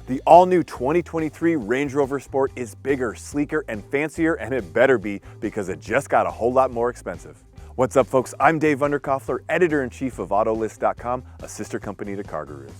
The all-new 2023 Range Rover Sport is bigger, sleeker, and fancier, and it better be because it just got a whole lot more expensive. What's up, folks? I'm Dave Undercoffler, editor-in-chief of Autolist.com, a sister company to CarGurus.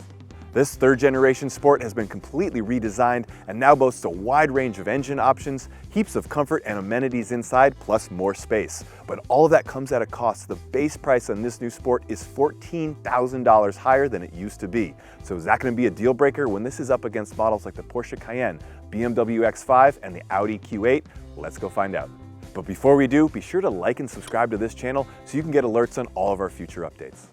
This third-generation Sport has been completely redesigned and now boasts a wide range of engine options, heaps of comfort and amenities inside, plus more space. But all of that comes at a cost. The base price on this new Sport is $14,000 higher than it used to be. So is that going to be a deal breaker when this is up against models like the Porsche Cayenne, BMW X5, and the Audi Q8? Let's go find out. But before we do, be sure to like and subscribe to this channel so you can get alerts on all of our future updates.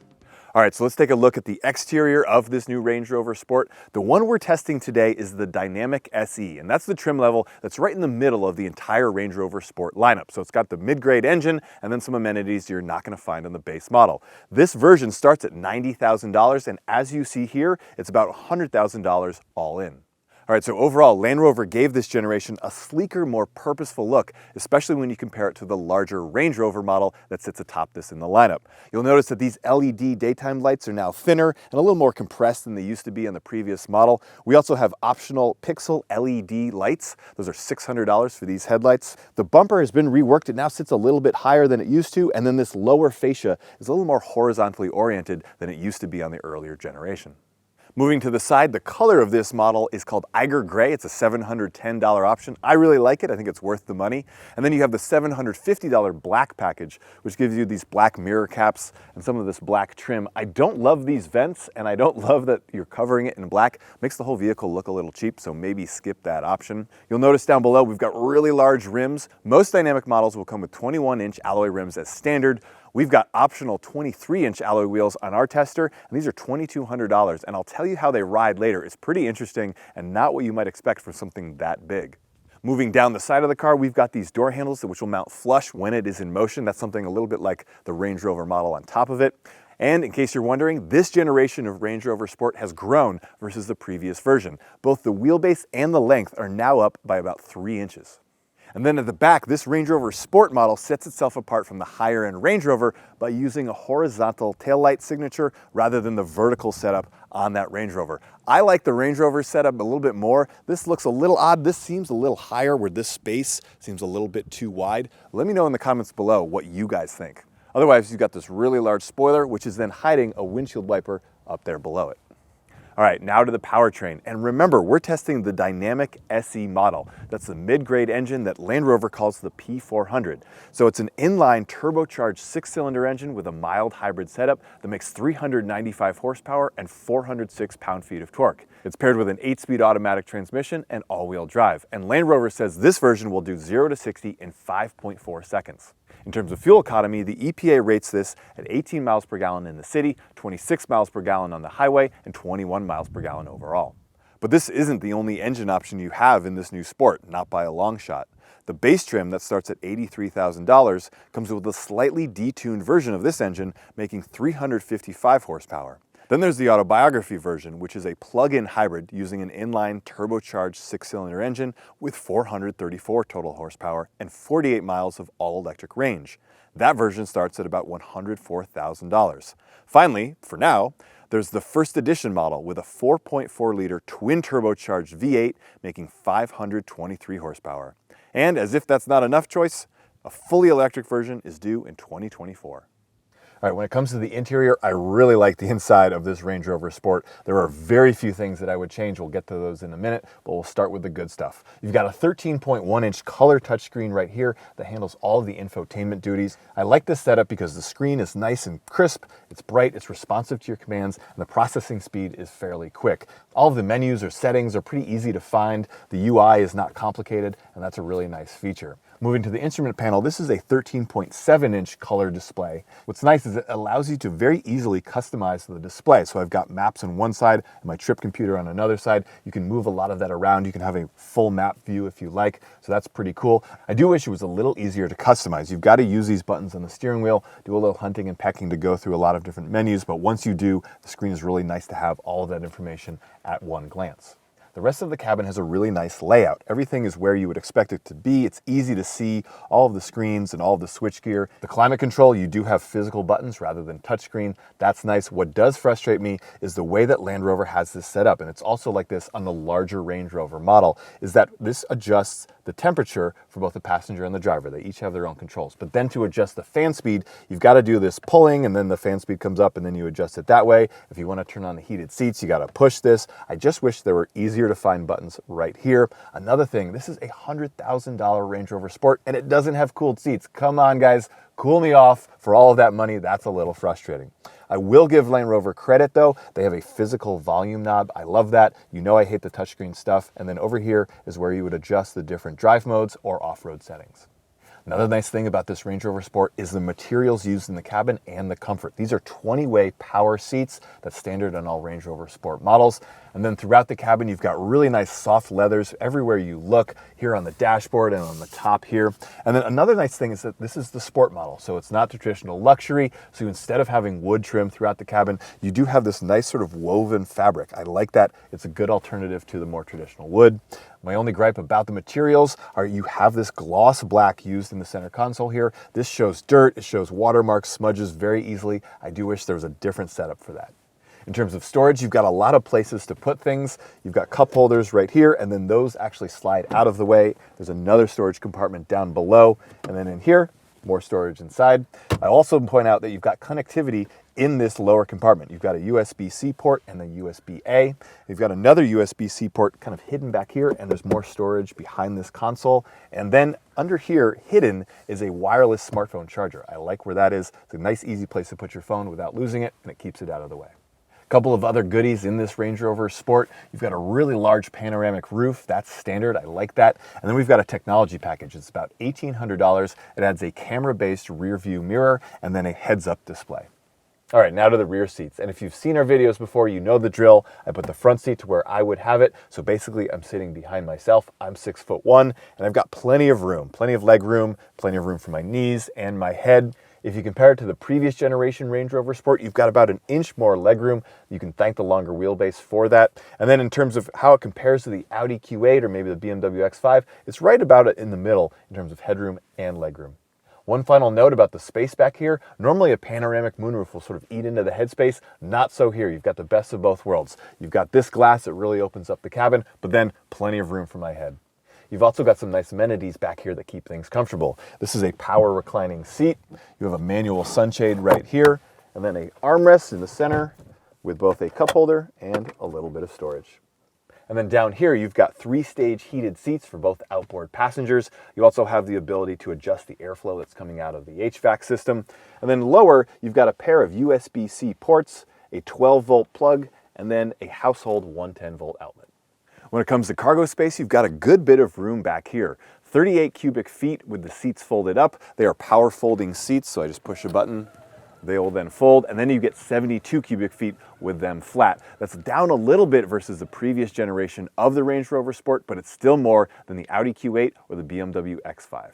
All right, so let's take a look at the exterior of this new Range Rover Sport. The one we're testing today is the Dynamic SE, and that's the trim level that's right in the middle of the entire Range Rover Sport lineup. So it's got the mid-grade engine and then some amenities you're not going to find on the base model. This version starts at $90,000, and as you see here, it's about $100,000 all in. All right, so overall, Land Rover gave this generation a sleeker, more purposeful look, especially when you compare it to the larger Range Rover model that sits atop this in the lineup. You'll notice that these LED daytime lights are now thinner and a little more compressed than they used to be on the previous model. We also have optional pixel LED lights. Those are $600 for these headlights. The bumper has been reworked. It now sits a little bit higher than it used to, and then this lower fascia is a little more horizontally oriented than it used to be on the earlier generation. Moving to the side, the color of this model is called Eiger Gray. It's a $710 option. I really like it. I think it's worth the money. And then you have the $750 black package, which gives you these black mirror caps and some of this black trim. I don't love these vents, and I don't love that you're covering it in black. Makes the whole vehicle look a little cheap, so maybe skip that option. You'll notice down below we've got really large rims. Most Dynamic models will come with 21-inch alloy rims as standard. We've got optional 23-inch alloy wheels on our tester, and these are $2,200, and I'll tell you how they ride later. It's pretty interesting and not what you might expect for something that big. Moving down the side of the car, we've got these door handles which will mount flush when it is in motion. That's something a little bit like the Range Rover model on top of it. And in case you're wondering, this generation of Range Rover Sport has grown versus the previous version. Both the wheelbase and the length are now up by about 3 inches. And then at the back, this Range Rover Sport model sets itself apart from the higher-end Range Rover by using a horizontal taillight signature rather than the vertical setup on that Range Rover. I like the Range Rover setup a little bit more. This looks a little odd. This seems a little higher where this space seems a little bit too wide. Let me know in the comments below what you guys think. Otherwise, you've got this really large spoiler, which is then hiding a windshield wiper up there below it. All right, now to the powertrain. And remember, we're testing the Dynamic SE model. That's the mid-grade engine that Land Rover calls the P400. So it's an inline turbocharged 6-cylinder engine with a mild hybrid setup that makes 395 horsepower and 406 pound-feet of torque. It's paired with an 8-speed automatic transmission and all-wheel drive. And Land Rover says this version will do 0 to 60 in 5.4 seconds. In terms of fuel economy, the EPA rates this at 18 miles per gallon in the city, 26 miles per gallon on the highway, and 21 miles per gallon overall. But this isn't the only engine option you have in this new Sport, not by a long shot. The base trim that starts at $83,000 comes with a slightly detuned version of this engine, making 355 horsepower. Then there's the Autobiography version, which is a plug-in hybrid using an inline turbocharged 6-cylinder engine with 434 total horsepower and 48 miles of all-electric range. That version starts at about $104,000. Finally, for now, there's the first edition model with a 4.4-liter twin turbocharged V8 making 523 horsepower. And as if that's not enough choice, a fully electric version is due in 2024. All right, when it comes to the interior, I really like the inside of this Range Rover Sport. There are very few things that I would change. We'll get to those in a minute, but we'll start with the good stuff. You've got a 13.1-inch color touchscreen right here that handles all of the infotainment duties. I like this setup because the screen is nice and crisp, it's bright, it's responsive to your commands, and the processing speed is fairly quick. All of the menus or settings are pretty easy to find. The UI is not complicated, and that's a really nice feature. Moving to the instrument panel, this is a 13.7-inch color display. What's nice is it allows you to very easily customize the display. So I've got maps on one side and my trip computer on another side. You can move a lot of that around. You can have a full map view if you like. So that's pretty cool. I do wish it was a little easier to customize. You've got to use these buttons on the steering wheel, do a little hunting and pecking to go through a lot of different menus. But once you do, the screen is really nice to have all of that information at one glance. The rest of the cabin has a really nice layout. Everything is where you would expect it to be. It's easy to see all of the screens and all of the switchgear. The climate control, you do have physical buttons rather than touchscreen. That's nice. What does frustrate me is the way that Land Rover has this set up, and it's also like this on the larger Range Rover model, is that this adjusts the temperature for both the passenger and the driver. They each have their own controls. But then to adjust the fan speed, you've got to do this pulling, and then the fan speed comes up, and then you adjust it that way. If you want to turn on the heated seats, you got to push this. I just wish there were easier to find buttons right here. Another thing, this is a $100,000 Range Rover Sport, and it doesn't have cooled seats. Come on, guys, cool me off. For all of that money, that's a little frustrating. I will give Land Rover credit though. They have a physical volume knob. I love that. You know I hate the touchscreen stuff. And then over here is where you would adjust the different drive modes or off-road settings. Another nice thing about this Range Rover Sport is the materials used in the cabin and the comfort. These are 20-way power seats that's standard on all Range Rover Sport models. And then throughout the cabin, you've got really nice soft leathers everywhere you look, here on the dashboard and on the top here. And then another nice thing is that this is the Sport model, so it's not the traditional luxury. So instead of having wood trim throughout the cabin, you do have this nice sort of woven fabric. I like that. It's a good alternative to the more traditional wood. My only gripe about the materials are you have this gloss black used in the center console here. This shows dirt, it shows watermarks, smudges very easily. I do wish there was a different setup for that. In terms of storage, you've got a lot of places to put things. You've got cup holders right here, and then those actually slide out of the way. There's another storage compartment down below, and then in here, more storage inside. I also point out that you've got connectivity in this lower compartment. You've got a USB-C port and a USB-A. You've got another USB-C port kind of hidden back here, and there's more storage behind this console. And then under here, hidden, is a wireless smartphone charger. I like where that is. It's a nice, easy place to put your phone without losing it, and it keeps it out of the way. Couple of other goodies in this Range Rover Sport. You've got a really large panoramic roof. That's standard. I like that. And then we've got a technology package. It's about $1,800. It adds a camera-based rear view mirror and then a heads-up display. All right, now to the rear seats. And if you've seen our videos before, you know the drill. I put the front seat to where I would have it. So basically, I'm sitting behind myself. I'm 6'1", and I've got plenty of room, plenty of leg room, plenty of room for my knees and my head. If you compare it to the previous generation Range Rover Sport, you've got about an inch more legroom. You can thank the longer wheelbase for that. And then in terms of how it compares to the Audi Q8 or maybe the BMW X5, it's right about it in the middle in terms of headroom and legroom. One final note about the space back here. Normally a panoramic moonroof will sort of eat into the headspace. Not so here. You've got the best of both worlds. You've got this glass that really opens up the cabin, but then plenty of room for my head. You've also got some nice amenities back here that keep things comfortable. This is a power reclining seat. You have a manual sunshade right here, and then an armrest in the center with both a cup holder and a little bit of storage. And then down here, you've got 3-stage heated seats for both outboard passengers. You also have the ability to adjust the airflow that's coming out of the HVAC system. And then lower, you've got a pair of USB-C ports, a 12-volt plug, and then a household 110-volt outlet. When it comes to cargo space, you've got a good bit of room back here. 38 cubic feet with the seats folded up. They are power folding seats, so I just push a button. They will then fold, and then you get 72 cubic feet with them flat. That's down a little bit versus the previous generation of the Range Rover Sport, but it's still more than the Audi Q8 or the BMW X5.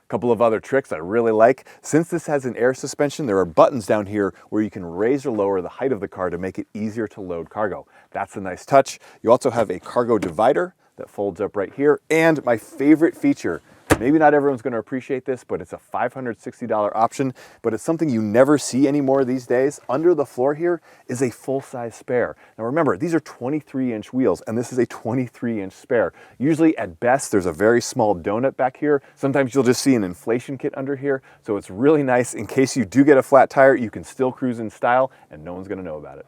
Couple of other tricks I really like. Since this has an air suspension, there are buttons down here where you can raise or lower the height of the car to make it easier to load cargo. That's a nice touch. You also have a cargo divider that folds up right here. And my favorite feature, maybe not everyone's going to appreciate this, but it's a $560 option, but it's something you never see anymore these days. Under the floor here is a full-size spare. Now remember, these are 23-inch wheels, and this is a 23-inch spare. Usually at best, there's a very small donut back here. Sometimes you'll just see an inflation kit under here, so it's really nice. In case you do get a flat tire, you can still cruise in style, and no one's going to know about it.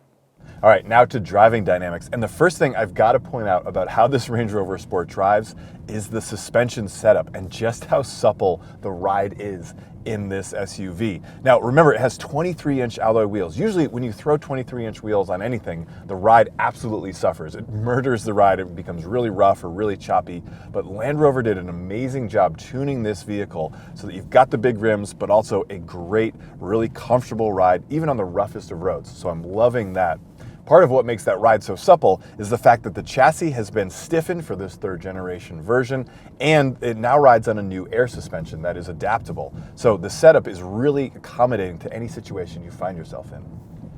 All right, now to driving dynamics. And the first thing I've got to point out about how this Range Rover Sport drives is the suspension setup and just how supple the ride is in this SUV. Now, remember, it has 23-inch alloy wheels. Usually when you throw 23-inch wheels on anything, the ride absolutely suffers. It murders the ride. It becomes really rough or really choppy. But Land Rover did an amazing job tuning this vehicle so that you've got the big rims, but also a great, really comfortable ride, even on the roughest of roads. So I'm loving that. Part of what makes that ride so supple is the fact that the chassis has been stiffened for this 3rd generation version, and it now rides on a new air suspension that is adaptable. So the setup is really accommodating to any situation you find yourself in.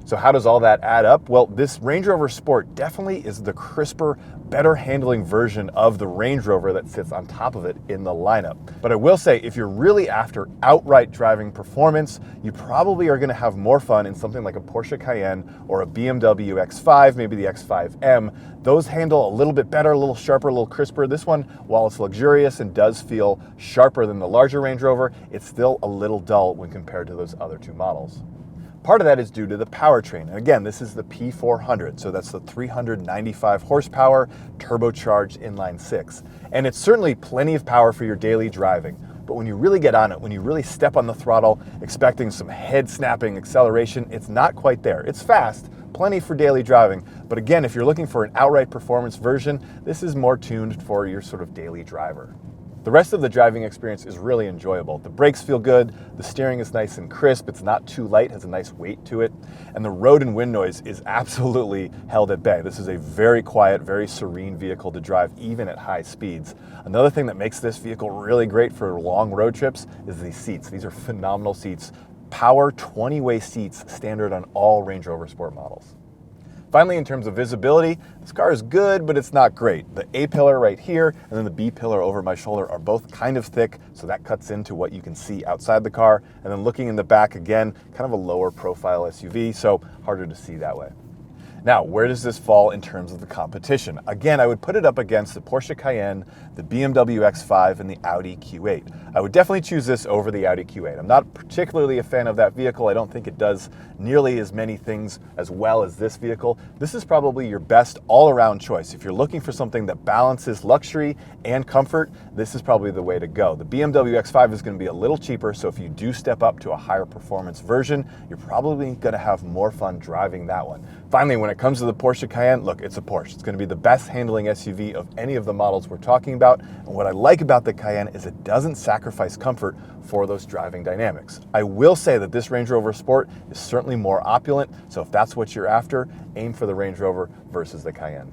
So how does all that add up? Well, this Range Rover Sport definitely is the crisper, better handling version of the Range Rover that sits on top of it in the lineup. But I will say, if you're really after outright driving performance, you probably are going to have more fun in something like a Porsche Cayenne or a BMW X5, maybe the X5M. Those handle a little bit better, a little sharper, a little crisper. This one, while it's luxurious and does feel sharper than the larger Range Rover, it's still a little dull when compared to those other two models. Part of that is due to the powertrain. And again, this is the P400, so that's the 395 horsepower turbocharged inline six. And it's certainly plenty of power for your daily driving. But when you really get on it, when you really step on the throttle, expecting some head-snapping acceleration, it's not quite there. It's fast, plenty for daily driving. But again, if you're looking for an outright performance version, this is more tuned for your sort of daily driver. The rest of the driving experience is really enjoyable. The brakes feel good, the steering is nice and crisp, it's not too light, has a nice weight to it, and the road and wind noise is absolutely held at bay. This is a very quiet, very serene vehicle to drive even at high speeds. Another thing that makes this vehicle really great for long road trips is these seats. These are phenomenal seats. Power 20-way seats standard on all Range Rover Sport models. Finally, in terms of visibility, this car is good, but it's not great. The A pillar right here and then the B pillar over my shoulder are both kind of thick, so that cuts into what you can see outside the car. And then looking in the back again, kind of a lower profile SUV, so harder to see that way. Now, where does this fall in terms of the competition? Again, I would put it up against the Porsche Cayenne, the BMW X5, and the Audi Q8. I would definitely choose this over the Audi Q8. I'm not particularly a fan of that vehicle. I don't think it does nearly as many things as well as this vehicle. This is probably your best all-around choice. If you're looking for something that balances luxury and comfort, this is probably the way to go. The BMW X5 is going to be a little cheaper, so if you do step up to a higher performance version, you're probably going to have more fun driving that one. Finally, when it comes to the Porsche Cayenne, look, it's a Porsche. It's going to be the best handling SUV of any of the models we're talking about. And what I like about the Cayenne is it doesn't sacrifice comfort for those driving dynamics. I will say that this Range Rover Sport is certainly more opulent, so if that's what you're after, aim for the Range Rover versus the Cayenne.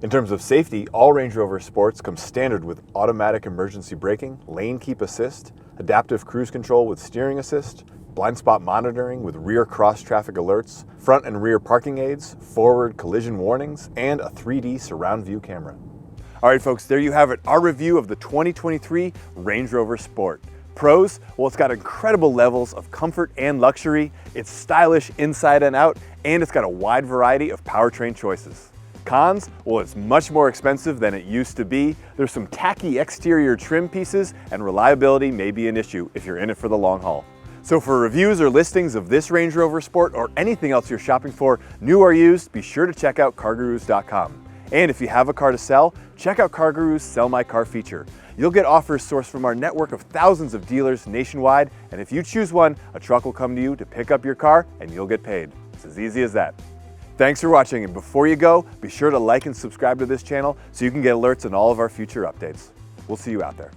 In terms of safety, all Range Rover Sports come standard with automatic emergency braking, lane keep assist, adaptive cruise control with steering assist, blind spot monitoring with rear cross traffic alerts, front and rear parking aids, forward collision warnings, and a 3D surround view camera. All right, folks, there you have it, our review of the 2023 Range Rover Sport. Pros, well, it's got incredible levels of comfort and luxury, it's stylish inside and out, and it's got a wide variety of powertrain choices. Cons, well, it's much more expensive than it used to be. There's some tacky exterior trim pieces, and reliability may be an issue if you're in it for the long haul. So for reviews or listings of this Range Rover Sport or anything else you're shopping for, new or used, be sure to check out CarGurus.com. And if you have a car to sell, check out CarGurus' Sell My Car feature. You'll get offers sourced from our network of thousands of dealers nationwide, and if you choose one, a truck will come to you to pick up your car and you'll get paid. It's as easy as that. Thanks for watching, and before you go, be sure to like and subscribe to this channel so you can get alerts on all of our future updates. We'll see you out there.